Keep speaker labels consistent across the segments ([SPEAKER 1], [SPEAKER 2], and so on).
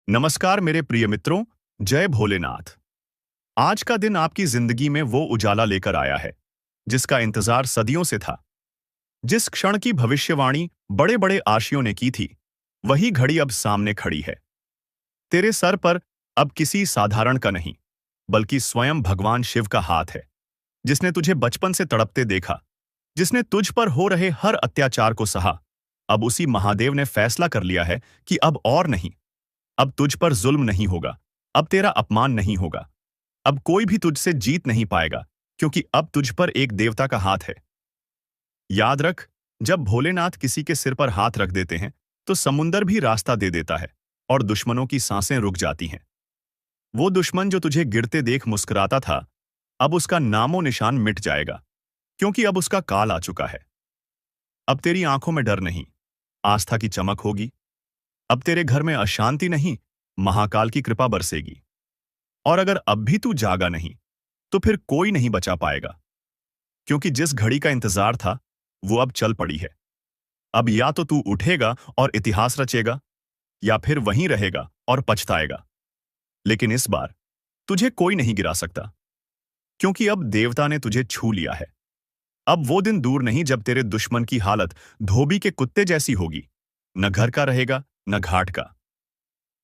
[SPEAKER 1] नमस्कार मेरे प्रिय मित्रों। जय भोलेनाथ। आज का दिन आपकी जिंदगी में वो उजाला लेकर आया है जिसका इंतजार सदियों से था। जिस क्षण की भविष्यवाणी बड़े बड़े आशियों ने की थी, वही घड़ी अब सामने खड़ी है। तेरे सर पर अब किसी साधारण का नहीं, बल्कि स्वयं भगवान शिव का हाथ है, जिसने तुझे बचपन से तड़पते देखा, जिसने तुझ पर हो रहे हर अत्याचार को सहा। अब उसी महादेव ने फैसला कर लिया है कि अब और नहीं। अब तुझ पर जुल्म नहीं होगा, अब तेरा अपमान नहीं होगा, अब कोई भी तुझसे जीत नहीं पाएगा, क्योंकि अब तुझ पर एक देवता का हाथ है। याद रख, जब भोलेनाथ किसी के सिर पर हाथ रख देते हैं, तो समुंदर भी रास्ता दे देता है और दुश्मनों की सांसें रुक जाती हैं। वो दुश्मन जो तुझे गिरते देख मुस्कुराता था, अब उसका नामो निशान मिट जाएगा, क्योंकि अब उसका काल आ चुका है। अब तेरी आंखों में डर नहीं, आस्था की चमक होगी। अब तेरे घर में अशांति नहीं, महाकाल की कृपा बरसेगी। और अगर अब भी तू जागा नहीं, तो फिर कोई नहीं बचा पाएगा, क्योंकि जिस घड़ी का इंतजार था, वो अब चल पड़ी है। अब या तो तू उठेगा और इतिहास रचेगा, या फिर वहीं रहेगा और पछताएगा। लेकिन इस बार तुझे कोई नहीं गिरा सकता, क्योंकि अब देवता ने तुझे छू लिया है। अब वो दिन दूर नहीं जब तेरे दुश्मन की हालत धोबी के कुत्ते जैसी होगी, न घर का रहेगा न घाट का।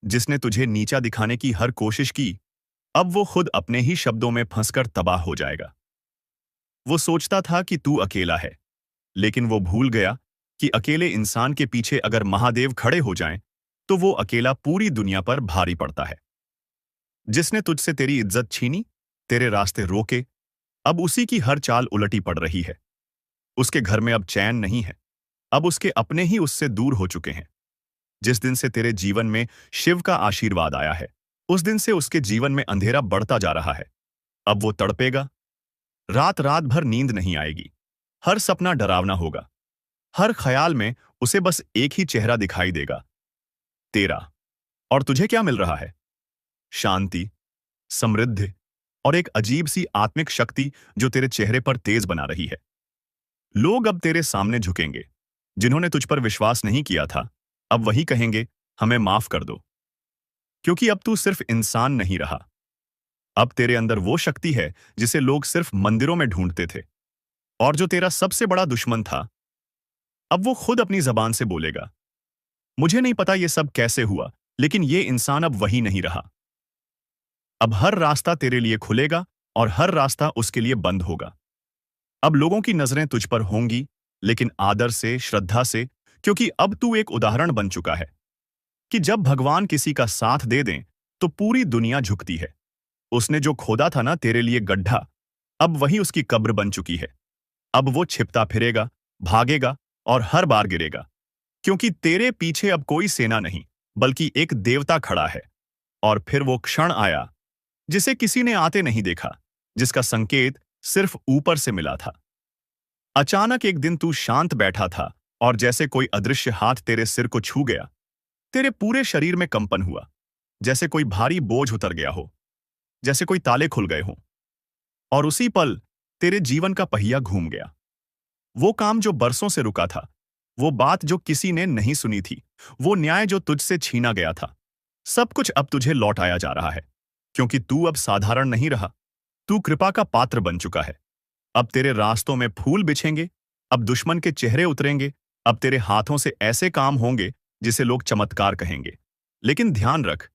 [SPEAKER 1] जिसने तुझे नीचा दिखाने की हर कोशिश की, अब वो खुद अपने ही शब्दों में फंसकर तबाह हो जाएगा। वो सोचता था कि तू अकेला है, लेकिन वो भूल गया कि अकेले इंसान के पीछे अगर महादेव खड़े हो जाएं, तो वो अकेला पूरी दुनिया पर भारी पड़ता है। जिसने तुझसे तेरी इज्जत छीनी, तेरे रास्ते रोके, अब उसी की हर चाल उलटी पड़ रही है। उसके घर में अब चैन नहीं है, अब उसके अपने ही उससे दूर हो चुके हैं। जिस दिन से तेरे जीवन में शिव का आशीर्वाद आया है, उस दिन से उसके जीवन में अंधेरा बढ़ता जा रहा है। अब वो तड़पेगा, रात रात भर नींद नहीं आएगी, हर सपना डरावना होगा, हर ख्याल में उसे बस एक ही चेहरा दिखाई देगा, तेरा। और तुझे क्या मिल रहा है? शांति, समृद्धि और एक अजीब सी आत्मिक शक्ति जो तेरे चेहरे पर तेज बना रही है। लोग अब तेरे सामने झुकेंगे। जिन्होंने तुझ पर विश्वास नहीं किया था, अब वही कहेंगे, हमें माफ कर दो। क्योंकि अब तू सिर्फ इंसान नहीं रहा, अब तेरे अंदर वो शक्ति है जिसे लोग सिर्फ मंदिरों में ढूंढते थे। और जो तेरा सबसे बड़ा दुश्मन था, अब वो खुद अपनी जबान से बोलेगा, मुझे नहीं पता ये सब कैसे हुआ, लेकिन ये इंसान अब वही नहीं रहा। अब हर रास्ता तेरे लिए खुलेगा और हर रास्ता उसके लिए बंद होगा। अब लोगों की नजरें तुझ पर होंगी, लेकिन आदर से, श्रद्धा से, क्योंकि अब तू एक उदाहरण बन चुका है कि जब भगवान किसी का साथ दे दें, तो पूरी दुनिया झुकती है। उसने जो खोदा था ना तेरे लिए गड्ढा, अब वही उसकी कब्र बन चुकी है। अब वो छिपता फिरेगा, भागेगा और हर बार गिरेगा, क्योंकि तेरे पीछे अब कोई सेना नहीं, बल्कि एक देवता खड़ा है। और फिर वो क्षण आया जिसे किसी ने आते नहीं देखा, जिसका संकेत सिर्फ ऊपर से मिला था। अचानक एक दिन तू शांत बैठा था और जैसे कोई अदृश्य हाथ तेरे सिर को छू गया। तेरे पूरे शरीर में कंपन हुआ, जैसे कोई भारी बोझ उतर गया हो, जैसे कोई ताले खुल गए हों। और उसी पल तेरे जीवन का पहिया घूम गया। वो काम जो बरसों से रुका था, वो बात जो किसी ने नहीं सुनी थी, वो न्याय जो तुझसे छीना गया था, सब कुछ अब तुझे लौट आया जा रहा है। क्योंकि तू अब साधारण नहीं रहा, तू कृपा का पात्र बन चुका है। अब तेरे रास्तों में फूल बिछेंगे, अब दुश्मन के चेहरे उतरेंगे, अब तेरे हाथों से ऐसे काम होंगे जिसे लोग चमत्कार कहेंगे। लेकिन ध्यान रख,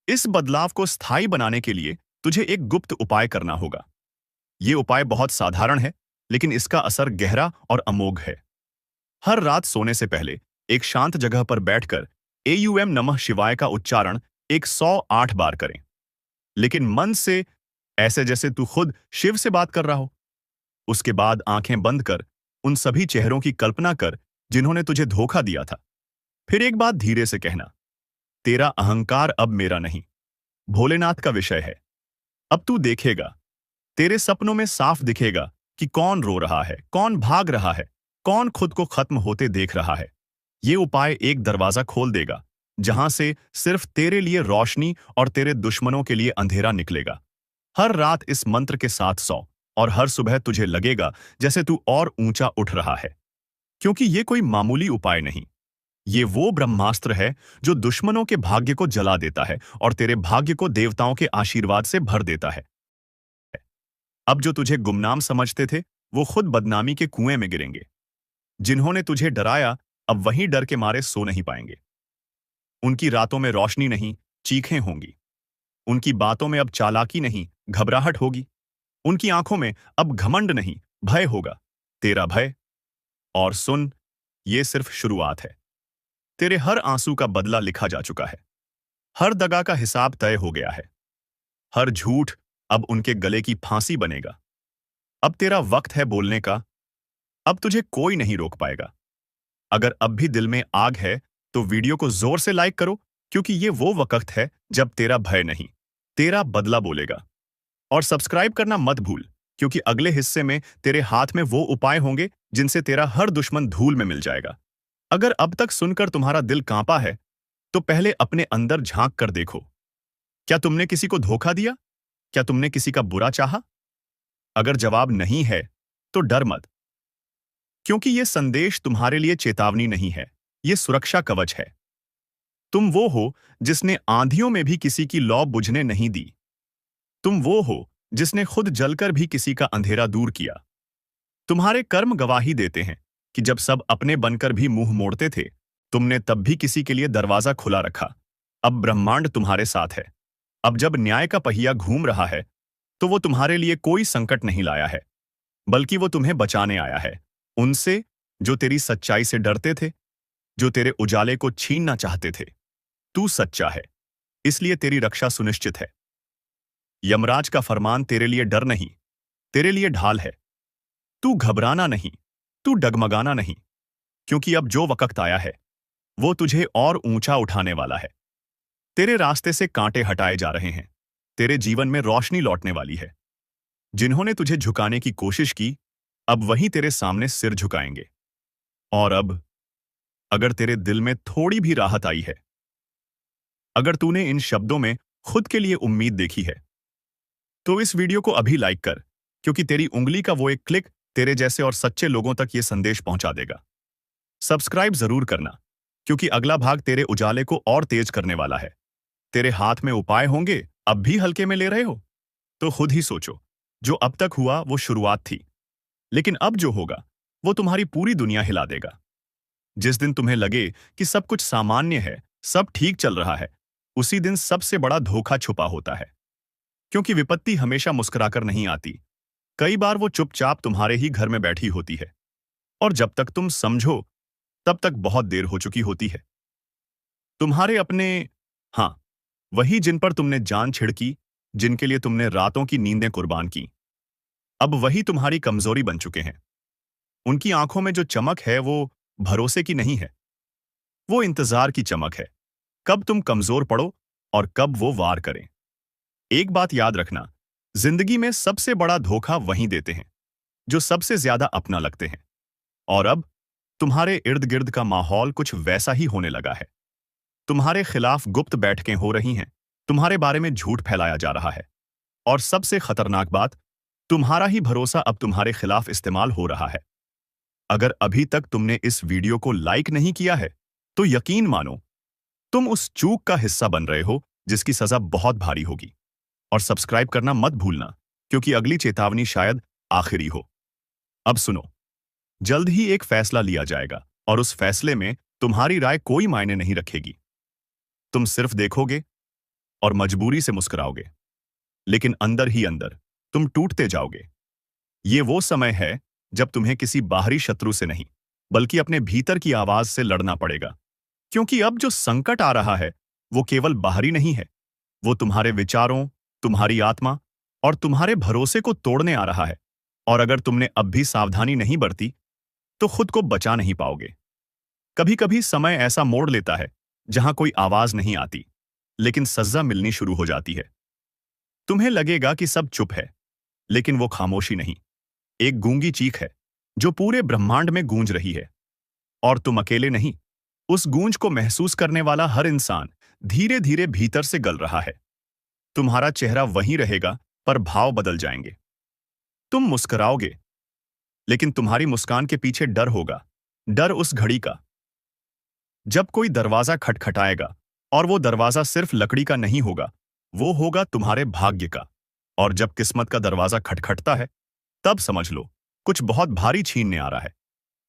[SPEAKER 1] इस बदलाव को स्थायी बनाने के लिए तुझे एक गुप्त उपाय करना होगा। ये उपाय बहुत साधारण है, लेकिन इसका असर गहरा और अमोघ है। हर रात सोने से पहले एक शांत जगह पर बैठकर एयूएम नमः शिवाय का उच्चारण 108 बार करें। लेकिन मन से, ऐसे जैसे तू खुद शिव से बात कर रहा हो। उसके बाद आंखें बंद कर उन सभी चेहरों की कल्पना कर जिन्होंने तुझे धोखा दिया था। फिर एक बात धीरे से कहना, तेरा अहंकार अब मेरा नहीं, भोलेनाथ का विषय है। अब तू देखेगा, तेरे सपनों में साफ दिखेगा कि कौन रो रहा है, कौन भाग रहा है, कौन खुद को खत्म होते देख रहा है। ये उपाय एक दरवाजा खोल देगा, जहां से सिर्फ तेरे लिए रोशनी और तेरे दुश्मनों के लिए अंधेरा निकलेगा। हर रात इस मंत्र के साथ सौ, और हर सुबह तुझे लगेगा जैसे तू और ऊंचा उठ रहा है। क्योंकि ये कोई मामूली उपाय नहीं, ये वो ब्रह्मास्त्र है जो दुश्मनों के भाग्य को जला देता है और तेरे भाग्य को देवताओं के आशीर्वाद से भर देता है। अब जो तुझे गुमनाम समझते थे, वो खुद बदनामी के कुएं में गिरेंगे। जिन्होंने तुझे डराया, अब वहीं डर के मारे सो नहीं पाएंगे। उनकी रातों में रोशनी नहीं, चीखें होंगी। उनकी बातों में अब चालाकी नहीं, घबराहट होगी। उनकी आंखों में अब घमंड नहीं, भय होगा, तेरा भय। और सुन, ये सिर्फ शुरुआत है। तेरे हर आंसू का बदला लिखा जा चुका है। हर दगा का हिसाब तय हो गया है। हर झूठ अब उनके गले की फांसी बनेगा। अब तेरा वक्त है बोलने का। अब तुझे कोई नहीं रोक पाएगा। अगर अब भी दिल में आग है, तो वीडियो को जोर से लाइक करो, क्योंकि ये वो वक्त है जब तेरा भय नहीं, तेरा बदला बोलेगा। और सब्सक्राइब करना मत भूल, क्योंकि अगले हिस्से में तेरे हाथ में वो उपाय होंगे जिनसे तेरा हर दुश्मन धूल में मिल जाएगा। अगर अब तक सुनकर तुम्हारा दिल कांपा है, तो पहले अपने अंदर झांक कर देखो। क्या तुमने किसी को धोखा दिया? क्या तुमने किसी का बुरा चाहा? अगर जवाब नहीं है, तो डर मत, क्योंकि यह संदेश तुम्हारे लिए चेतावनी नहीं है, यह सुरक्षा कवच है। तुम वो हो जिसने आंधियों में भी किसी की लौ बुझने नहीं दी। तुम वो हो जिसने खुद जलकर भी किसी का अंधेरा दूर किया। तुम्हारे कर्म गवाही देते हैं कि जब सब अपने बनकर भी मुंह मोड़ते थे, तुमने तब भी किसी के लिए दरवाजा खुला रखा। अब ब्रह्मांड तुम्हारे साथ है। अब जब न्याय का पहिया घूम रहा है, तो वो तुम्हारे लिए कोई संकट नहीं लाया है, बल्कि वो तुम्हें बचाने आया है उनसे जो तेरी सच्चाई से डरते थे, जो तेरे उजाले को छीनना चाहते थे। तू सच्चा है, इसलिए तेरी रक्षा सुनिश्चित है। यमराज का फरमान तेरे लिए डर नहीं, तेरे लिए ढाल है। तू घबराना नहीं, तू डगमगाना नहीं, क्योंकि अब जो वक्त आया है, वो तुझे और ऊंचा उठाने वाला है। तेरे रास्ते से कांटे हटाए जा रहे हैं। तेरे जीवन में रोशनी लौटने वाली है। जिन्होंने तुझे झुकाने की कोशिश की, अब वही तेरे सामने सिर झुकाएंगे। और अब, अगर तेरे दिल में थोड़ी भी राहत आई है, अगर तूने इन शब्दों में खुद के लिए उम्मीद देखी है, तो इस वीडियो को अभी लाइक कर, क्योंकि तेरी उंगली का वो एक क्लिक तेरे जैसे और सच्चे लोगों तक ये संदेश पहुंचा देगा। सब्सक्राइब जरूर करना, क्योंकि अगला भाग तेरे उजाले को और तेज करने वाला है। तेरे हाथ में उपाय होंगे, अब भी हल्के में ले रहे हो? तो खुद ही सोचो, जो अब तक हुआ वो शुरुआत थी, लेकिन अब जो होगा वो तुम्हारी पूरी दुनिया हिला देगा। जिस दिन तुम्हें लगे कि सब कुछ सामान्य है, सब ठीक चल रहा है, उसी दिन सबसे बड़ा धोखा छुपा होता है। क्योंकि विपत्ति हमेशा मुस्कुराकर नहीं आती। कई बार वो चुपचाप तुम्हारे ही घर में बैठी होती है, और जब तक तुम समझो, तब तक बहुत देर हो चुकी होती है। तुम्हारे अपने, हाँ, वही जिन पर तुमने जान छिड़की, जिनके लिए तुमने रातों की नींदें कुर्बान की, अब वही तुम्हारी कमजोरी बन चुके हैं। उनकी आंखों में जो चमक है, वो भरोसे की नहीं है, वो इंतजार की चमक है। कब तुम कमजोर पड़ो और कब वो वार करें। एक बात याद रखना, जिंदगी में सबसे बड़ा धोखा वहीं देते हैं जो सबसे ज्यादा अपना लगते हैं। और अब तुम्हारे इर्द गिर्द का माहौल कुछ वैसा ही होने लगा है। तुम्हारे खिलाफ गुप्त बैठकें हो रही हैं, तुम्हारे बारे में झूठ फैलाया जा रहा है, और सबसे खतरनाक बात, तुम्हारा ही भरोसा अब तुम्हारे खिलाफ इस्तेमाल हो रहा है। अगर अभी तक तुमने इस वीडियो को लाइक नहीं किया है, तो यकीन मानो, तुम उस चूक का हिस्सा बन रहे हो जिसकी सजा बहुत भारी होगी। और सब्सक्राइब करना मत भूलना, क्योंकि अगली चेतावनी शायद आखिरी हो। अब सुनो, जल्द ही एक फैसला लिया जाएगा, और उस फैसले में तुम्हारी राय कोई मायने नहीं रखेगी। तुम सिर्फ देखोगे और मजबूरी से मुस्कुराओगे, लेकिन अंदर ही अंदर तुम टूटते जाओगे। ये वो समय है जब तुम्हें किसी बाहरी शत्रु से नहीं, बल्कि अपने भीतर की आवाज से लड़ना पड़ेगा। क्योंकि अब जो संकट आ रहा है, वो केवल बाहरी नहीं है, वो तुम्हारे विचारों, तुम्हारी आत्मा और तुम्हारे भरोसे को तोड़ने आ रहा है। और अगर तुमने अब भी सावधानी नहीं बरती, तो खुद को बचा नहीं पाओगे। कभी कभी समय ऐसा मोड़ लेता है जहां कोई आवाज नहीं आती, लेकिन सजा मिलनी शुरू हो जाती है। तुम्हें लगेगा कि सब चुप है, लेकिन वो खामोशी नहीं, एक गूंगी चीख है जो पूरे ब्रह्मांड में गूंज रही है। और तुम अकेले नहीं, उस गूंज को महसूस करने वाला हर इंसान धीरे धीरे भीतर से गल रहा है। तुम्हारा चेहरा वहीं रहेगा, पर भाव बदल जाएंगे। तुम मुस्कुराओगे, लेकिन तुम्हारी मुस्कान के पीछे डर होगा। डर उस घड़ी का जब कोई दरवाजा खटखटाएगा और वो दरवाजा सिर्फ लकड़ी का नहीं होगा, वो होगा तुम्हारे भाग्य का। और जब किस्मत का दरवाजा खटखटता है, तब समझ लो कुछ बहुत भारी छीनने आ रहा है।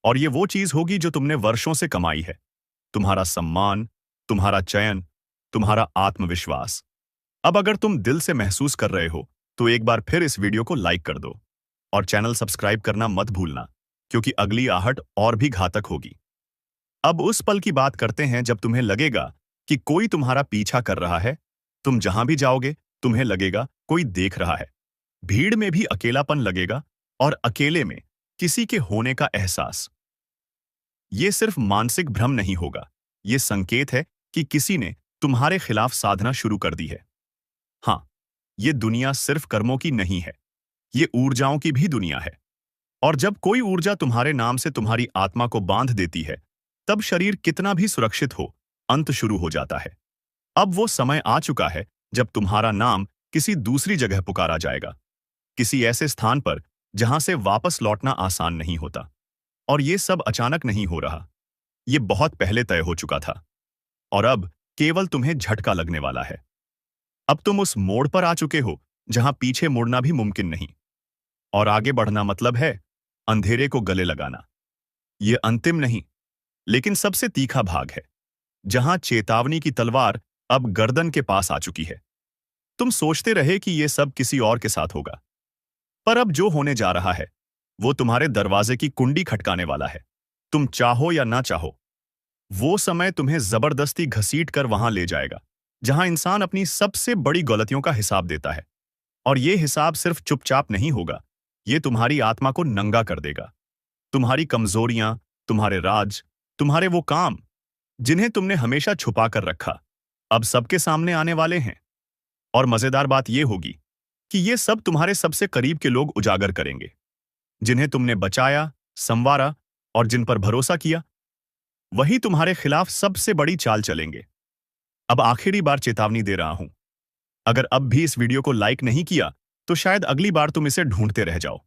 [SPEAKER 1] और ये वो चीज होगी जो तुमने वर्षों से कमाई है। तुम्हारा सम्मान, तुम्हारा चयन, तुम्हारा आत्मविश्वास। अब अगर तुम दिल से महसूस कर रहे हो, तो एक बार फिर इस वीडियो को लाइक कर दो और चैनल सब्सक्राइब करना मत भूलना, क्योंकि अगली आहट और भी घातक होगी। अब उस पल की बात करते हैं जब तुम्हें लगेगा कि कोई तुम्हारा पीछा कर रहा है। तुम जहां भी जाओगे, तुम्हें लगेगा कोई देख रहा है। भीड़ में भी अकेलापन लगेगा, और अकेले में किसी के होने का एहसास। ये सिर्फ मानसिक भ्रम नहीं होगा, ये संकेत है कि किसी ने तुम्हारे खिलाफ साधना शुरू कर दी है। हाँ, ये दुनिया सिर्फ कर्मों की नहीं है, ये ऊर्जाओं की भी दुनिया है। और जब कोई ऊर्जा तुम्हारे नाम से तुम्हारी आत्मा को बांध देती है, तब शरीर कितना भी सुरक्षित हो, अंत शुरू हो जाता है। अब वो समय आ चुका है जब तुम्हारा नाम किसी दूसरी जगह पुकारा जाएगा, किसी ऐसे स्थान पर जहां से वापस लौटना आसान नहीं होता। और ये सब अचानक नहीं हो रहा, ये बहुत पहले तय हो चुका था। और अब केवल तुम्हें झटका लगने वाला है। अब तुम उस मोड़ पर आ चुके हो जहां पीछे मुड़ना भी मुमकिन नहीं। और आगे बढ़ना मतलब है अंधेरे को गले लगाना। ये अंतिम नहीं, लेकिन सबसे तीखा भाग है, जहां चेतावनी की तलवार अब गर्दन के पास आ चुकी है। तुम सोचते रहे कि ये सब किसी और के साथ होगा, पर अब जो होने जा रहा है वो तुम्हारे दरवाजे की कुंडी खटकाने वाला है। तुम चाहो या ना चाहो, वो समय तुम्हें जबरदस्ती घसीट कर वहां ले जाएगा जहां इंसान अपनी सबसे बड़ी गलतियों का हिसाब देता है। और ये हिसाब सिर्फ चुपचाप नहीं होगा, ये तुम्हारी आत्मा को नंगा कर देगा। तुम्हारी कमजोरियां, तुम्हारे राज, तुम्हारे वो काम जिन्हें तुमने हमेशा छुपा कर रखा, अब सबके सामने आने वाले हैं। और मजेदार बात यह होगी कि ये सब तुम्हारे सबसे करीब के लोग उजागर करेंगे, जिन्हें तुमने बचाया, संवारा और जिन पर भरोसा किया। वही तुम्हारे खिलाफ सबसे बड़ी चाल चलेंगे। अब आखिरी बार चेतावनी दे रहा हूं, अगर अब भी इस वीडियो को लाइक नहीं किया, तो शायद अगली बार तुम इसे ढूंढते रह जाओ।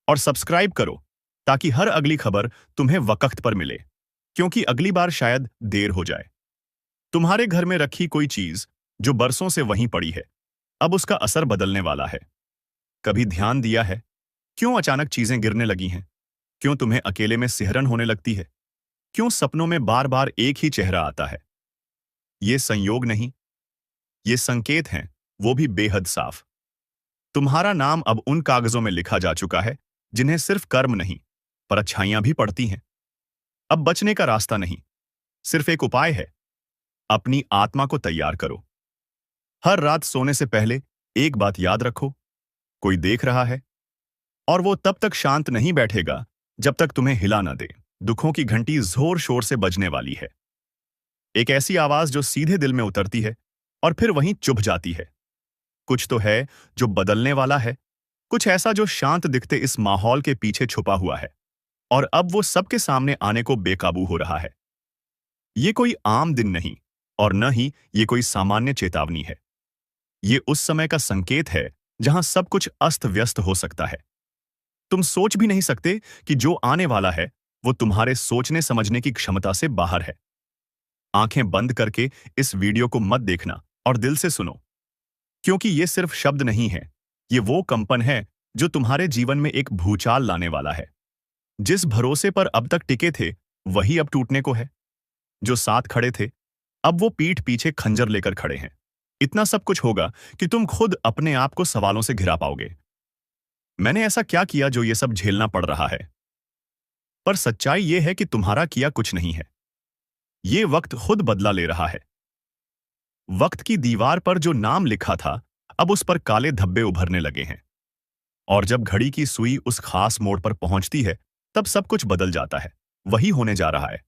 [SPEAKER 1] और सब्सक्राइब करो ताकि हर अगली खबर तुम्हें वक्त पर मिले, क्योंकि अगली बार शायद देर हो जाए। तुम्हारे घर में रखी कोई चीज जो बरसों से वहीं पड़ी है, अब उसका असर बदलने वाला है। कभी ध्यान दिया है क्यों अचानक चीजें गिरने लगी हैं? क्यों तुम्हें अकेले में सिहरन होने लगती है? क्यों सपनों में बार बार एक ही चेहरा आता है? ये संयोग नहीं, ये संकेत हैं, वो भी बेहद साफ। तुम्हारा नाम अब उन कागजों में लिखा जा चुका है जिन्हें सिर्फ कर्म नहीं, पर अच्छाइयां भी पड़ती हैं। अब बचने का रास्ता नहीं, सिर्फ एक उपाय है। अपनी आत्मा को तैयार करो। हर रात सोने से पहले एक बात याद रखो, कोई देख रहा है, और वो तब तक शांत नहीं बैठेगा जब तक तुम्हें हिला न दे। दुखों की घंटी जोर शोर से बजने वाली है, एक ऐसी आवाज जो सीधे दिल में उतरती है और फिर वहीं चुभ जाती है। कुछ तो है जो बदलने वाला है, कुछ ऐसा जो शांत दिखते इस माहौल के पीछे छुपा हुआ है, और अब वो सबके सामने आने को बेकाबू हो रहा है। ये कोई आम दिन नहीं, और न ही ये कोई सामान्य चेतावनी है। ये उस समय का संकेत है जहां सब कुछ अस्त व्यस्त हो सकता है। तुम सोच भी नहीं सकते कि जो आने वाला है वो तुम्हारे सोचने समझने की क्षमता से बाहर है। आंखें बंद करके इस वीडियो को मत देखना और दिल से सुनो, क्योंकि ये सिर्फ शब्द नहीं है, ये वो कंपन है जो तुम्हारे जीवन में एक भूचाल लाने वाला है। जिस भरोसे पर अब तक टिके थे, वही अब टूटने को है। जो साथ खड़े थे, अब वो पीठ पीछे खंजर लेकर खड़े हैं। इतना सब कुछ होगा कि तुम खुद अपने आप को सवालों से घिरा पाओगे। मैंने ऐसा क्या किया जो ये सब झेलना पड़ रहा है? पर सच्चाई ये है कि तुम्हारा किया कुछ नहीं है। ये वक्त खुद बदला ले रहा है। वक्त की दीवार पर जो नाम लिखा था, अब उस पर काले धब्बे उभरने लगे हैं। और जब घड़ी की सुई उस खास मोड़ पर पहुंचती है, तब सब कुछ बदल जाता है। वही होने जा रहा है।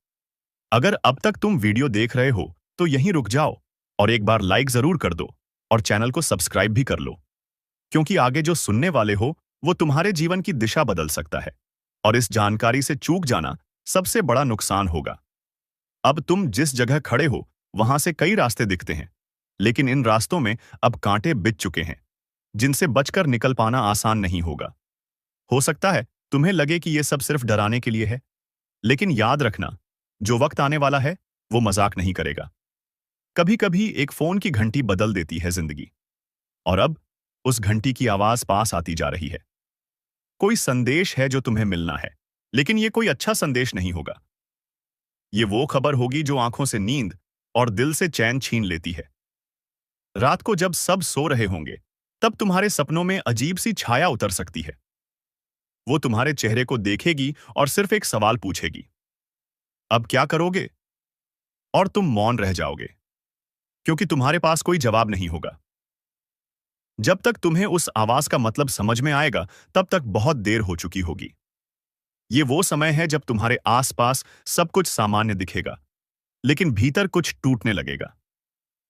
[SPEAKER 1] अगर अब तक तुम वीडियो देख रहे हो, तो यहीं रुक जाओ और एक बार लाइक जरूर कर दो और चैनल को सब्सक्राइब भी कर लो, क्योंकि आगे जो सुनने वाले हो वो तुम्हारे जीवन की दिशा बदल सकता है। और इस जानकारी से चूक जाना सबसे बड़ा नुकसान होगा। अब तुम जिस जगह खड़े हो, वहां से कई रास्ते दिखते हैं, लेकिन इन रास्तों में अब कांटे बिछ चुके हैं, जिनसे बचकर निकल पाना आसान नहीं होगा। हो सकता है तुम्हें लगे कि यह सब सिर्फ डराने के लिए है, लेकिन याद रखना, जो वक्त आने वाला है वो मजाक नहीं करेगा। कभी कभी एक फोन की घंटी बदल देती है जिंदगी। और अब उस घंटी की आवाज पास आती जा रही है। कोई संदेश है जो तुम्हें मिलना है, लेकिन ये कोई अच्छा संदेश नहीं होगा। ये वो खबर होगी जो आंखों से नींद और दिल से चैन छीन लेती है। रात को जब सब सो रहे होंगे, तब तुम्हारे सपनों में अजीब सी छाया उतर सकती है। वो तुम्हारे चेहरे को देखेगी और सिर्फ एक सवाल पूछेगी, अब क्या करोगे? और तुम मौन रह जाओगे, क्योंकि तुम्हारे पास कोई जवाब नहीं होगा। जब तक तुम्हें उस आवाज का मतलब समझ में आएगा, तब तक बहुत देर हो चुकी होगी। ये वो समय है जब तुम्हारे आसपास सब कुछ सामान्य दिखेगा, लेकिन भीतर कुछ टूटने लगेगा।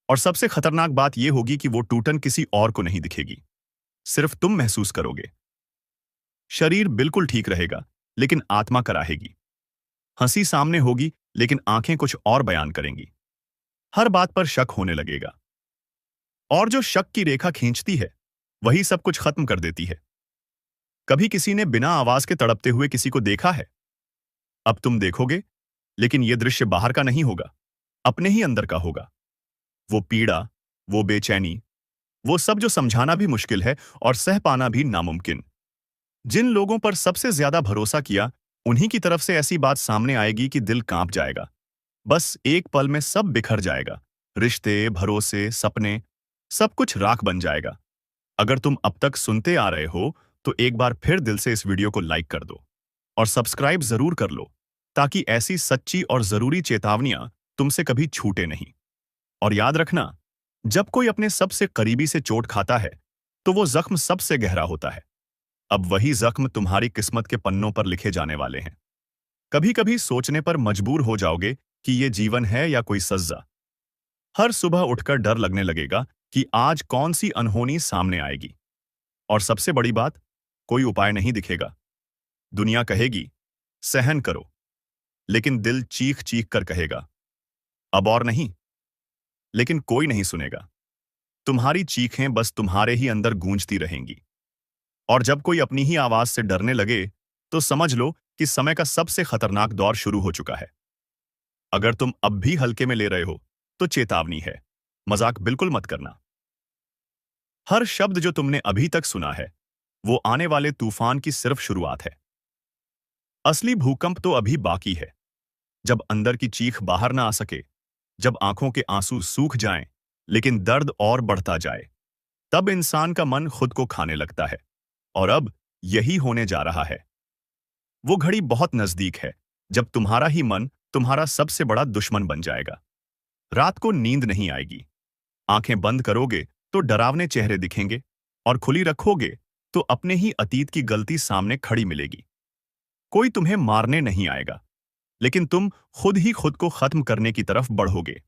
[SPEAKER 1] और सबसे खतरनाक बात यह होगी कि वो टूटन किसी और को नहीं दिखेगी, सिर्फ तुम महसूस करोगे। शरीर बिल्कुल ठीक रहेगा, लेकिन आत्मा कराहेगी। हंसी सामने होगी, लेकिन आंखें कुछ और बयान करेंगी। हर बात पर शक होने लगेगा। और जो शक की रेखा खींचती है, वही सब कुछ खत्म कर देती है। कभी किसी ने बिना आवाज के तड़पते हुए किसी को देखा है? अब तुम देखोगे, लेकिन यह दृश्य बाहर का नहीं होगा, अपने ही अंदर का होगा। वो पीड़ा, वो बेचैनी, वो सब जो समझाना भी मुश्किल है और सह पाना भी नामुमकिन। जिन लोगों पर सबसे ज्यादा भरोसा किया, उन्हीं की तरफ से ऐसी बात सामने आएगी कि दिल कांप जाएगा। बस एक पल में सब बिखर जाएगा। रिश्ते, भरोसे, सपने, सब कुछ राख बन जाएगा। अगर तुम अब तक सुनते आ रहे हो, तो एक बार फिर दिल से इस वीडियो को लाइक कर दो और सब्सक्राइब जरूर कर लो, ताकि ऐसी सच्ची और जरूरी चेतावनियां तुमसे कभी छूटे नहीं। और याद रखना, जब कोई अपने सबसे करीबी से चोट खाता है, तो वो जख्म सबसे गहरा होता है। अब वही जख्म तुम्हारी किस्मत के पन्नों पर लिखे जाने वाले हैं। कभी कभी सोचने पर मजबूर हो जाओगे कि ये जीवन है या कोई सज्जा। हर सुबह उठकर डर लगने लगेगा कि आज कौन सी अनहोनी सामने आएगी। और सबसे बड़ी बात, कोई उपाय नहीं दिखेगा। दुनिया कहेगी सहन करो, लेकिन दिल चीख चीख कर कहेगा अब और नहीं। लेकिन कोई नहीं सुनेगा। तुम्हारी चीखें बस तुम्हारे ही अंदर गूंजती रहेंगी। और जब कोई अपनी ही आवाज से डरने लगे, तो समझ लो कि समय का सबसे खतरनाक दौर शुरू हो चुका है। अगर तुम अब भी हल्के में ले रहे हो, तो चेतावनी है, मजाक बिल्कुल मत करना। हर शब्द जो तुमने अभी तक सुना है, वो आने वाले तूफान की सिर्फ शुरुआत है। असली भूकंप तो अभी बाकी है, जब अंदर की चीख बाहर ना आ सके, जब आंखों के आंसू सूख जाएं, लेकिन दर्द और बढ़ता जाए, तब इंसान का मन खुद को खाने लगता है। और अब यही होने जा रहा है। वो घड़ी बहुत नजदीक है, जब तुम्हारा ही मन तुम्हारा सबसे बड़ा दुश्मन बन जाएगा। रात को नींद नहीं आएगी। आंखें बंद करोगे तो डरावने चेहरे दिखेंगे, और खुली रखोगे तो अपने ही अतीत की गलती सामने खड़ी मिलेगी। कोई तुम्हें मारने नहीं आएगा, लेकिन तुम खुद ही खुद को खत्म करने की तरफ बढ़ोगे।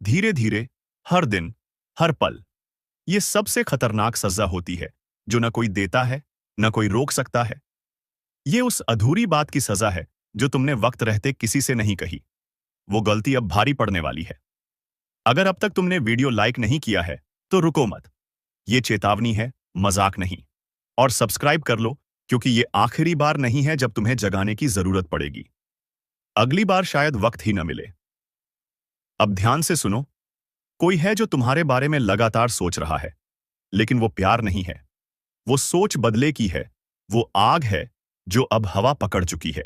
[SPEAKER 1] धीरे धीरे, हर दिन, हर पल। ये सबसे खतरनाक सजा होती है, जो न कोई देता है, न कोई रोक सकता है। ये उस अधूरी बात की सजा है जो तुमने वक्त रहते किसी से नहीं कही। वो गलती अब भारी पड़ने वाली है। अगर अब तक तुमने वीडियो लाइक नहीं किया है, तो रुको मत। ये चेतावनी है, मजाक नहीं। और सब्सक्राइब कर लो, क्योंकि ये आखिरी बार नहीं है जब तुम्हें जगाने की जरूरत पड़ेगी। अगली बार शायद वक्त ही न मिले। अब ध्यान से सुनो। कोई है जो तुम्हारे बारे में लगातार सोच रहा है, लेकिन वो प्यार नहीं है। वो सोच बदले की है। वो आग है जो अब हवा पकड़ चुकी है।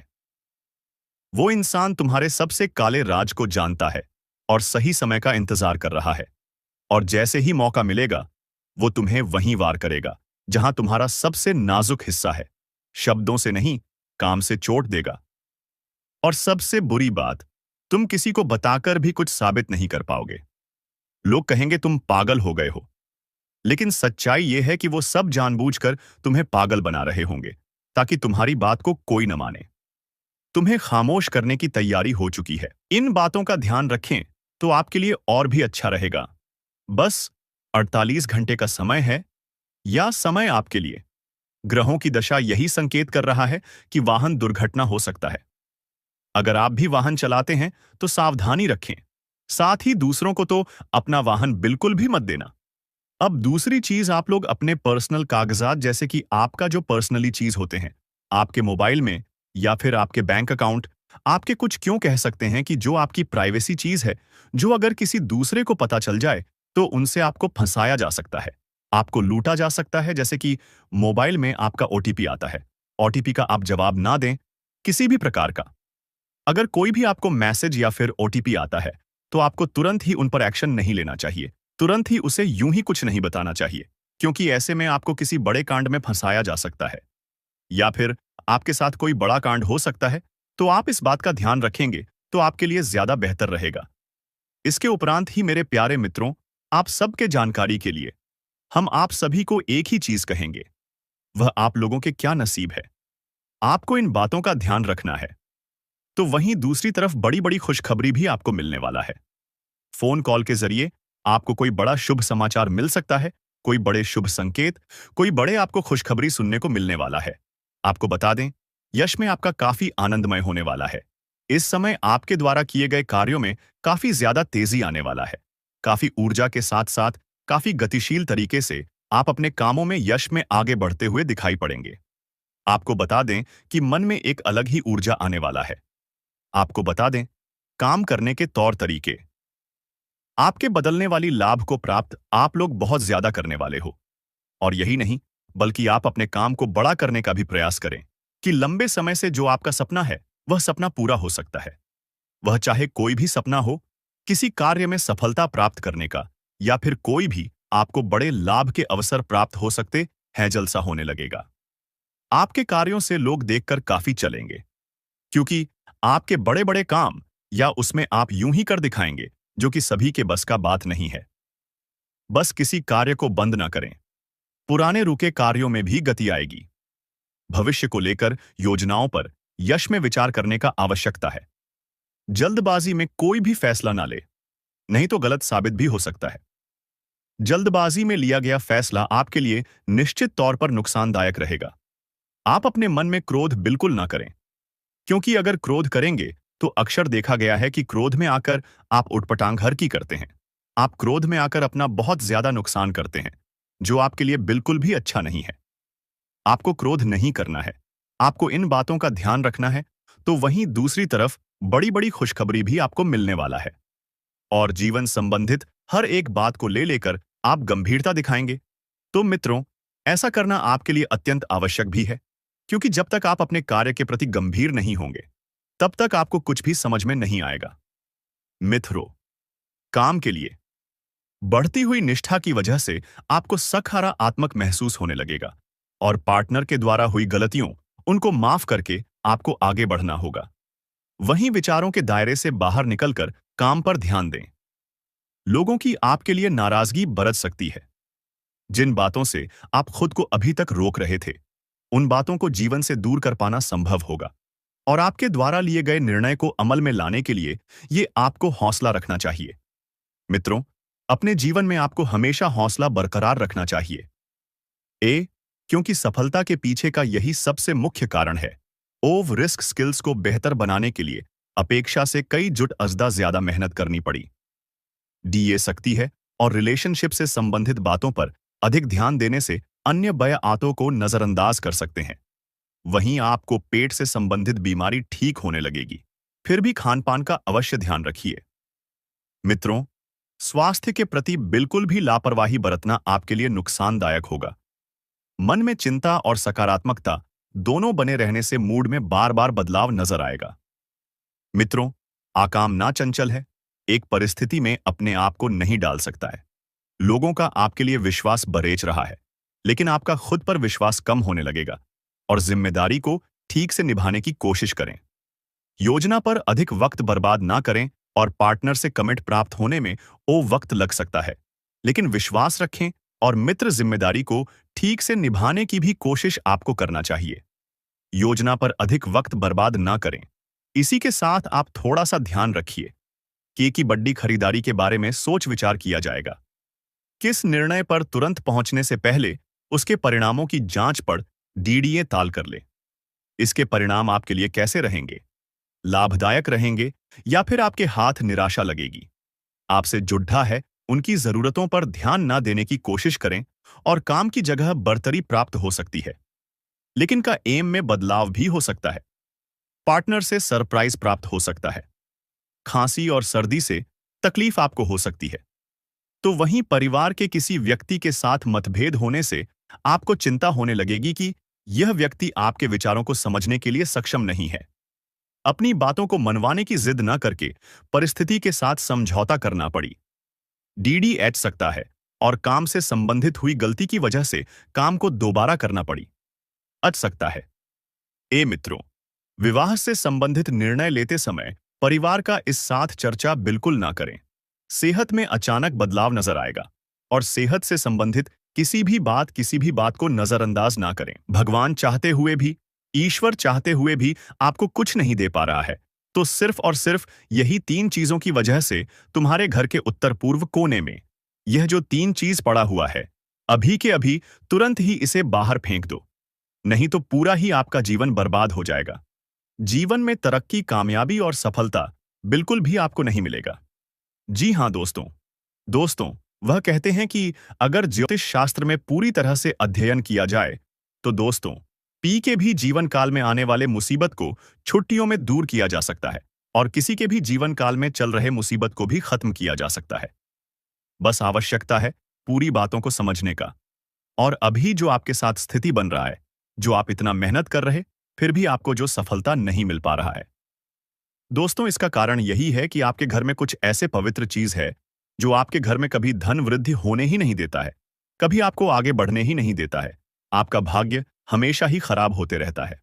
[SPEAKER 1] वो इंसान तुम्हारे सबसे काले राज को जानता है और सही समय का इंतजार कर रहा है। और जैसे ही मौका मिलेगा, वो तुम्हें वहीं वार करेगा जहां तुम्हारा सबसे नाजुक हिस्सा है। शब्दों से नहीं, काम से चोट देगा। और सबसे बुरी बात, तुम किसी को बताकर भी कुछ साबित नहीं कर पाओगे। लोग कहेंगे तुम पागल हो गए हो, लेकिन सच्चाई यह है कि वो सब जानबूझकर तुम्हें पागल बना रहे होंगे, ताकि तुम्हारी बात को कोई न माने। तुम्हें खामोश करने की तैयारी हो चुकी है। इन बातों का ध्यान रखें तो आपके लिए और भी अच्छा रहेगा। बस 48 घंटे का समय है, या समय आपके लिए। ग्रहों की दशा यही संकेत कर रहा है कि वाहन दुर्घटना हो सकता है। अगर आप भी वाहन चलाते हैं, तो सावधानी रखें। साथ ही दूसरों को तो अपना वाहन बिल्कुल भी मत देना। अब दूसरी चीज, आप लोग अपने पर्सनल कागजात, जैसे कि आपका जो पर्सनली चीज होते हैं, आपके मोबाइल में या फिर आपके बैंक अकाउंट, आपके कुछ क्यों कह सकते हैं कि जो आपकी प्राइवेसी चीज है, जो अगर किसी दूसरे को पता चल जाए तो उनसे आपको फंसाया जा सकता है, आपको लूटा जा सकता है। जैसे कि मोबाइल में आपका ओटीपी आता है, ओटीपी का आप जवाब ना दें, किसी भी प्रकार का। अगर कोई भी आपको मैसेज या फिर ओटीपी आता है तो आपको तुरंत ही उन पर एक्शन नहीं लेना चाहिए, तुरंत ही उसे यूं ही कुछ नहीं बताना चाहिए, क्योंकि ऐसे में आपको किसी बड़े कांड में फंसाया जा सकता है या फिर आपके साथ कोई बड़ा कांड हो सकता है। तो आप इस बात का ध्यान रखेंगे तो आपके लिए ज्यादा बेहतर रहेगा। इसके उपरांत ही मेरे प्यारे मित्रों, आप सबके जानकारी के लिए हम आप सभी को एक ही चीज कहेंगे, वह आप लोगों के क्या नसीब है। आपको इन बातों का ध्यान रखना है। तो वहीं दूसरी तरफ बड़ी बड़ी खुशखबरी भी आपको मिलने वाला है। फोन कॉल के जरिए आपको कोई बड़ा शुभ समाचार मिल सकता है, कोई बड़े शुभ संकेत, कोई बड़े आपको खुशखबरी सुनने को मिलने वाला है। आपको बता दें, यश में आपका काफी आनंदमय होने वाला है। इस समय आपके द्वारा किए गए कार्यों में काफी ज्यादा तेजी आने वाला है। काफी ऊर्जा के साथ साथ काफी गतिशील तरीके से आप अपने कामों में यश में आगे बढ़ते हुए दिखाई पड़ेंगे। आपको बता दें कि मन में एक अलग ही ऊर्जा आने वाला है। आपको बता दें, काम करने के तौर तरीके आपके बदलने वाली लाभ को प्राप्त आप लोग बहुत ज्यादा करने वाले हो। और यही नहीं, बल्कि आप अपने काम को बड़ा करने का भी प्रयास करें कि लंबे समय से जो आपका सपना है वह सपना पूरा हो सकता है। वह चाहे कोई भी सपना हो, किसी कार्य में सफलता प्राप्त करने का, या फिर कोई भी आपको बड़े लाभ के अवसर प्राप्त हो सकते हैं, जलसा होने लगेगा। आपके कार्यों से लोग देखकर काफी चलेंगे, क्योंकि आपके बड़े बड़े काम या उसमें आप यूं ही कर दिखाएंगे जो कि सभी के बस का बात नहीं है। बस किसी कार्य को बंद ना करें, पुराने रुके कार्यों में भी गति आएगी। भविष्य को लेकर योजनाओं पर यश में विचार करने का आवश्यकता है। जल्दबाजी में कोई भी फैसला ना ले, नहीं तो गलत साबित भी हो सकता है। जल्दबाजी में लिया गया फैसला आपके लिए निश्चित तौर पर नुकसानदायक रहेगा। आप अपने मन में क्रोध बिल्कुल ना करें, क्योंकि अगर क्रोध करेंगे तो अक्सर देखा गया है कि क्रोध में आकर आप उटपटांग हरकत करते हैं। आप क्रोध में आकर अपना बहुत ज्यादा नुकसान करते हैं, जो आपके लिए बिल्कुल भी अच्छा नहीं है। आपको क्रोध नहीं करना है, आपको इन बातों का ध्यान रखना है। तो वहीं दूसरी तरफ बड़ी बड़ी खुशखबरी भी आपको मिलने वाला है, और जीवन संबंधित हर एक बात को ले लेकर आप गंभीरता दिखाएंगे। तो मित्रों, ऐसा करना आपके लिए अत्यंत आवश्यक भी है, क्योंकि जब तक आप अपने कार्य के प्रति गंभीर नहीं होंगे तब तक आपको कुछ भी समझ में नहीं आएगा। मित्रों, काम के लिए बढ़ती हुई निष्ठा की वजह से आपको सकारात्मक महसूस होने लगेगा, और पार्टनर के द्वारा हुई गलतियों उनको माफ करके आपको आगे बढ़ना होगा। वहीं विचारों के दायरे से बाहर निकलकर काम पर ध्यान दें। लोगों की आपके लिए नाराजगी बरत सकती है। जिन बातों से आप खुद को अभी तक रोक रहे थे, उन बातों को जीवन से दूर कर पाना संभव होगा, और आपके द्वारा लिए गए निर्णय को अमल में लाने के लिए ये आपको हौसला रखना चाहिए। मित्रों, अपने जीवन में आपको हमेशा हौसला बरकरार रखना चाहिए। क्योंकि सफलता के पीछे का यही सबसे मुख्य कारण है। ओव रिस्क स्किल्स को बेहतर बनाने के लिए अपेक्षा से कई जुट अज़दा ज्यादा मेहनत करनी पड़ी। ये सकती है, और रिलेशनशिप से संबंधित बातों पर अधिक ध्यान देने से अन्य बयाआतों को नजरअंदाज कर सकते हैं। वहीं आपको पेट से संबंधित बीमारी ठीक होने लगेगी। फिर भी खान पान का अवश्य ध्यान रखिए। मित्रों, स्वास्थ्य के प्रति बिल्कुल भी लापरवाही बरतना आपके लिए नुकसानदायक होगा। मन में चिंता और सकारात्मकता दोनों बने रहने से मूड में बार बार बदलाव नजर आएगा। मित्रों, आकाम ना चंचल है, एक परिस्थिति में अपने आप को नहीं डाल सकता है। लोगों का आपके लिए विश्वास बरेच रहा है, लेकिन आपका खुद पर विश्वास कम होने लगेगा, और जिम्मेदारी को ठीक से निभाने की कोशिश करें। योजना पर अधिक वक्त बर्बाद ना करें, और पार्टनर से कमिट प्राप्त होने में वक्त लग सकता है, लेकिन विश्वास रखें और मित्र जिम्मेदारी को ठीक से निभाने की भी कोशिश आपको करना चाहिए। योजना पर अधिक वक्त बर्बाद ना करें। इसी के साथ आप थोड़ा सा ध्यान रखिए कि की बड्डी खरीदारी के बारे में सोच विचार किया जाएगा। किस निर्णय पर तुरंत पहुंचने से पहले उसके परिणामों की जांच पड़ डीडीए ताल कर ले। इसके परिणाम आपके लिए कैसे रहेंगे? लाभदायक रहेंगे या फिर आपके हाथ निराशा लगेगी? आपसे जुड्ढा है, उनकी जरूरतों पर ध्यान ना देने की कोशिश करें, और काम की जगह बढ़तरी प्राप्त हो सकती है, लेकिन का एम में बदलाव भी हो सकता है। पार्टनर से सरप्राइज प्राप्त हो सकता है। खांसी और सर्दी से तकलीफ आपको हो सकती है। तो वहीं परिवार के किसी व्यक्ति के साथ मतभेद होने से आपको चिंता होने लगेगी कि यह व्यक्ति आपके विचारों को समझने के लिए सक्षम नहीं है। अपनी बातों को मनवाने की जिद न करके परिस्थिति के साथ समझौता करना पड़ी। डीडीएच सकता है और काम से संबंधित हुई गलती की वजह से काम को दोबारा करना पड़ी। अच सकता है। ए मित्रों, विवाह से संबंधित निर्णय लेते समय परिवार का इस साथ चर्चा बिल्कुल ना करें। सेहत में अचानक बदलाव नजर आएगा और सेहत से संबंधित किसी भी बात को नजरअंदाज ना करें। भगवान चाहते हुए भी, ईश्वर चाहते हुए भी आपको कुछ नहीं दे पा रहा है, तो सिर्फ और सिर्फ यही 3 चीजों की वजह से तुम्हारे घर के उत्तर पूर्व कोने में यह जो 3 चीज पड़ा हुआ है, अभी के अभी तुरंत ही इसे बाहर फेंक दो, नहीं तो पूरा ही आपका जीवन बर्बाद हो जाएगा। जीवन में तरक्की, कामयाबी और सफलता बिल्कुल भी आपको नहीं मिलेगा। जी हाँ दोस्तों, वह कहते हैं कि अगर ज्योतिष शास्त्र में पूरी तरह से अध्ययन किया जाए तो दोस्तों, पी के भी जीवन काल में आने वाले मुसीबत को छुट्टियों में दूर किया जा सकता है और किसी के भी जीवन काल में चल रहे मुसीबत को भी खत्म किया जा सकता है। बस आवश्यकता है पूरी बातों को समझने का। और अभी जो आपके साथ स्थिति बन रहा है, जो आप इतना मेहनत कर रहे फिर भी आपको जो सफलता नहीं मिल पा रहा है, दोस्तों, इसका कारण यही है कि आपके घर में कुछ ऐसे पवित्र चीज है जो आपके घर में कभी धन वृद्धि होने ही नहीं देता है, कभी आपको आगे बढ़ने ही नहीं देता है। आपका भाग्य हमेशा ही खराब होते रहता है।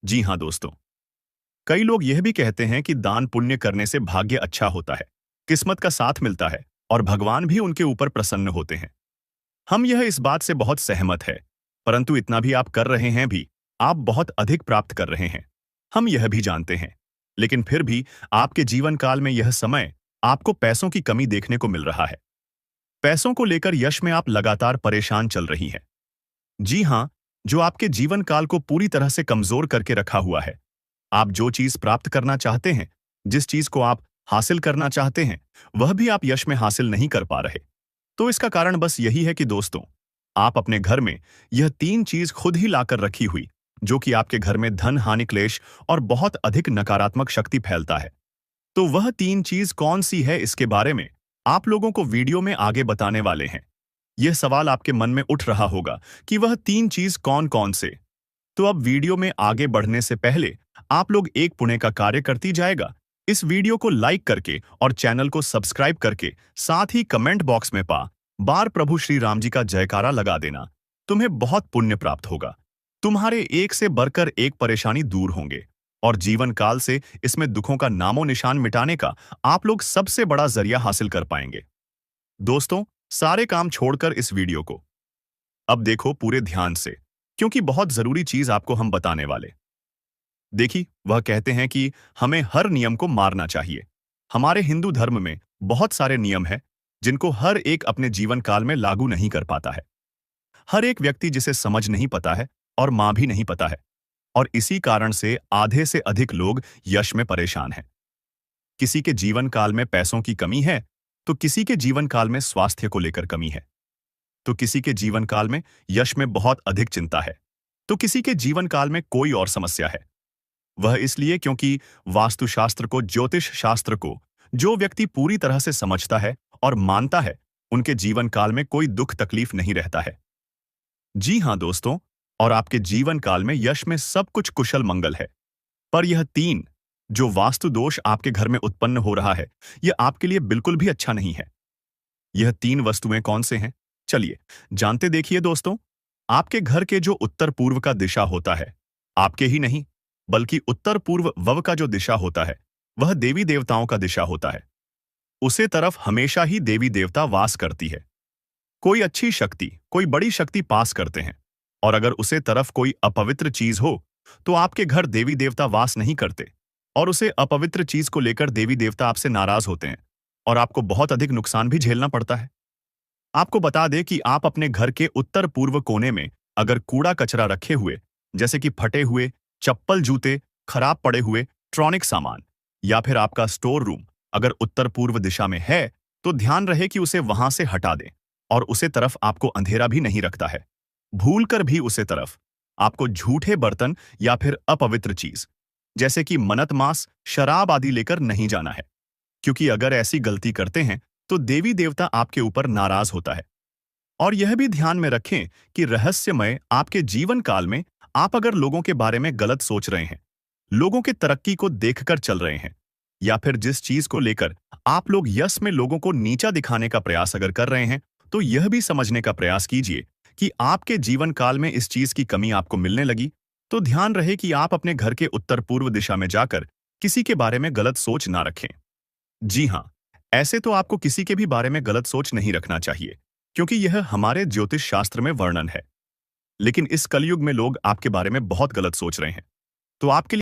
[SPEAKER 1] जी हाँ दोस्तों, कई लोग यह भी कहते हैं कि दान पुण्य करने से भाग्य अच्छा होता है, किस्मत का साथ मिलता है और भगवान भी उनके ऊपर प्रसन्न होते हैं। हम यह इस बात से बहुत सहमत है, परंतु इतना भी आप कर रहे हैं भी, आप बहुत अधिक प्राप्त कर रहे हैं, हम यह भी जानते हैं। लेकिन फिर भी आपके जीवन काल में यह समय आपको पैसों की कमी देखने को मिल रहा है। पैसों को लेकर यश में आप लगातार परेशान चल रही हैं। जी हाँ, जो आपके जीवन काल को पूरी तरह से कमजोर करके रखा हुआ है। आप जो चीज प्राप्त करना चाहते हैं, जिस चीज को आप हासिल करना चाहते हैं, वह भी आप यश में हासिल नहीं कर पा रहे। तो इसका कारण बस यही है कि दोस्तों, आप अपने घर में यह 3 चीज खुद ही लाकर रखी हुई, जो कि आपके घर में धन हानि, क्लेश और बहुत अधिक नकारात्मक शक्ति फैलता है। तो वह 3 चीज कौन सी है, इसके बारे में आप लोगों को वीडियो में आगे बताने वाले हैं। यह सवाल आपके मन में उठ रहा होगा कि वह 3 चीज कौन कौन से। तो अब वीडियो में आगे बढ़ने से पहले आप लोग एक पुण्य का कार्य करती जाएगा, इस वीडियो को लाइक करके और चैनल को सब्सक्राइब करके साथ ही कमेंट बॉक्स में बार प्रभु श्री राम जी का जयकारा लगा देना। तुम्हें बहुत पुण्य प्राप्त होगा, तुम्हारे एक से बढ़कर एक परेशानी दूर होंगे और जीवन काल से इसमें दुखों का नामो निशान मिटाने का आप लोग सबसे बड़ा जरिया हासिल कर पाएंगे। दोस्तों, सारे काम छोड़कर इस वीडियो को अब देखो पूरे ध्यान से, क्योंकि बहुत जरूरी चीज आपको हम बताने वाले। देखिए, वह कहते हैं कि हमें हर नियम को मारना चाहिए। हमारे हिंदू धर्म में बहुत सारे नियम हैं जिनको हर एक अपने जीवन काल में लागू नहीं कर पाता है। हर एक व्यक्ति जिसे समझ नहीं पता है और मां भी नहीं पता है, और इसी कारण से आधे से अधिक लोग यश में परेशान हैं। किसी के जीवन काल में पैसों की कमी है, तो किसी के जीवन काल में स्वास्थ्य को लेकर कमी है, तो किसी के जीवन काल में यश में बहुत अधिक चिंता है, तो किसी के जीवन काल में कोई और समस्या है। वह इसलिए क्योंकि वास्तुशास्त्र को, ज्योतिष शास्त्र को जो व्यक्ति पूरी तरह से समझता है और मानता है, उनके जीवन काल में कोई दुख तकलीफ नहीं रहता है। जी हाँ दोस्तों, और आपके जीवन काल में यश में सब कुछ कुशल मंगल है। पर यह 3 जो वास्तु दोष आपके घर में उत्पन्न हो रहा है, यह आपके लिए बिल्कुल भी अच्छा नहीं है। यह 3 वस्तुएं कौन से हैं, चलिए जानते देखिए दोस्तों। आपके घर के जो उत्तर पूर्व का दिशा होता है, आपके ही नहीं बल्कि उत्तर पूर्व वव का जो दिशा होता है, वह देवी देवताओं का दिशा होता है। उसे तरफ हमेशा ही देवी देवता वास करती है। कोई अच्छी शक्ति, कोई बड़ी शक्ति पास करते हैं, और अगर उसे तरफ कोई अपवित्र चीज हो तो आपके घर देवी देवता वास नहीं करते, और उसे अपवित्र चीज को लेकर देवी देवता आपसे नाराज होते हैं और आपको बहुत अधिक नुकसान भी झेलना पड़ता है। आपको बता दें कि आप अपने घर के उत्तर पूर्व कोने में अगर कूड़ा कचरा रखे हुए, जैसे कि फटे हुए चप्पल, जूते, खराब पड़े हुए इलेक्ट्रॉनिक सामान, या फिर आपका स्टोर रूम अगर उत्तर पूर्व दिशा में है, तो ध्यान रहे कि उसे वहां से हटा दें। और उसे तरफ आपको अंधेरा भी नहीं रखता है। भूलकर भी उसे तरफ आपको झूठे बर्तन या फिर अपवित्र चीज जैसे कि मन्नत मांस, शराब आदि लेकर नहीं जाना है, क्योंकि अगर ऐसी गलती करते हैं तो देवी देवता आपके ऊपर नाराज होता है। और यह भी ध्यान में रखें कि रहस्यमय आपके जीवन काल में आप अगर लोगों के बारे में गलत सोच रहे हैं, लोगों के तरक्की को देखकर चल रहे हैं, या फिर जिस चीज को लेकर आप लोग यश में लोगों को नीचा दिखाने का प्रयास अगर कर रहे हैं, तो यह भी समझने का प्रयास कीजिए कि आपके जीवन काल में इस चीज की कमी आपको मिलने लगी। तो ध्यान रहे कि आप अपने घर के उत्तर पूर्व दिशा में जाकर किसी के बारे में गलत सोच ना रखें। जी हाँ, ऐसे तो आपको किसी के भी बारे में गलत सोच नहीं रखना चाहिए, क्योंकि यह हमारे ज्योतिष शास्त्र में वर्णन है। लेकिन इस कलयुग में लोग आपके बारे में बहुत गलत सोच रहे हैं, तो आपके लिए